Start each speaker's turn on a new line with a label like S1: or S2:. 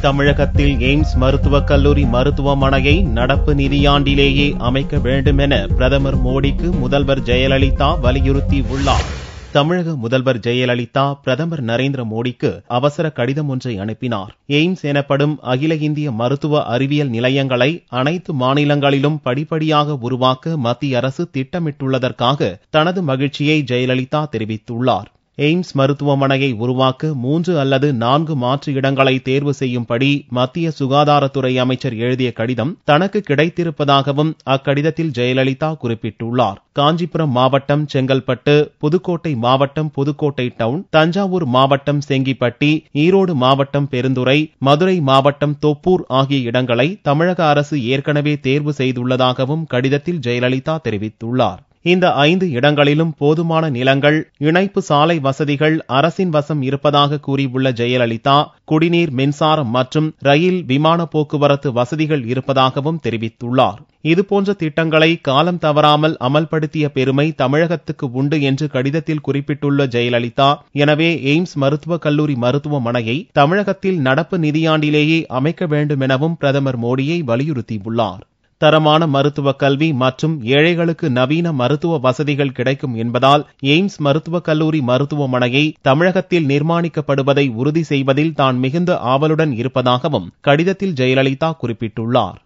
S1: தமிழகத்தில் எய்ம்ஸ் மருத்துவக் கல்லூரி மருத்துவமனையை நடப்பு நிதியாண்டிலேயே அமைக்க வேண்டும் என பிரதமர் மோடிக்கு முதல்வர் ஜெயலலிதா வலியுறுத்தியுள்ளார். தமிழக முதல்வர் ஜெயலலிதா பிரதமர் நரேந்திர மோடிக்கு அவசர கடிதம் ஒன்றை அனுப்பினார். எய்ம்ஸ் எனப்படும் அகில இந்திய மருத்துவ அறிவியல் நிலையங்களை அனைத்து மாநிலங்களிலும் படிப்படியாக உருவாக்க மத்திய அரசு திட்டமிட்டுள்ளதற்காக தனது மகிழ்ச்சியை ஜெயலலிதா தெரிவித்துள்ளார். எய்ம்ஸ் மருத்துவமனையை உருவாக்க 3 அல்லது 4 மாற்று இடங்களை தேர்வு செய்யும்படி மத்திய சுகாதாரத்துறை அமைச்சர் எழுதிய கடிதம் தனக்கு கிடைத்திருப்பதாகவும் அக்கடிதத்தில் ஜெயலலிதா குறிப்பிட்டுள்ளார். காஞ்சிபுரம் மாவட்டம் செங்கல்பட்டு, புதுக்கோட்டை மாவட்டம் புதுக்கோட்டை டவுன், தஞ்சாவூர் மாவட்டம் செங்கிப்பட்டி, ஈரோடு மாவட்டம் பெருந்துறை, மதுரை மாவட்டம் தொப்பூர் ஆகிய இடங்களை தமிழக அரசு ஏற்கனவே தேர்வு செய்துள்ளதாகவும் கடிதத்தில் ஜெயலலிதா தெரிவித்துள்ளார். இந்த 5 இடங்களிலும் போதுமான நிலங்கள், இணைப்பு சாலை வசதிகள் அரசின் வசம் இருப்பதாக கூறியுள்ள ஜெயலலிதா, குடிநீர், மின்சாரம் மற்றும் ரயில், விமான போக்குவரத்து வசதிகள் இருப்பதாகவும் தெரிவித்துள்ளார். இதுபோன்ற திட்டங்களை காலம் தவறாமல் அமல்படுத்திய பெருமை தமிழகத்துக்கு உண்டு என்று கடிதத்தில் குறிப்பிட்டுள்ள ஜெயலலிதா, எனவே எய்ம்ஸ் மருத்துவக் கல்லூரி மருத்துவமனையை தமிழகத்தில் நடப்பு நிதியாண்டிலேயே அமைக்க வேண்டும் எனவும் பிரதமர் மோடியை வலியுறுத்தியுள்ளார். தரமான மருத்துவ கல்வி மற்றும் ஏழைகளுக்கு நவீன மருத்துவ வசதிகள் கிடைக்கும் என்பதால் எய்ம்ஸ் மருத்துவக் கல்லூரி மருத்துவமனையை தமிழகத்தில் நிர்மாணிக்கப்படுவதை உறுதி செய்வதில் தான் மிகுந்த ஆவலுடன் இருப்பதாகவும் கடிதத்தில் ஜெயலலிதா குறிப்பிட்டுள்ளார்.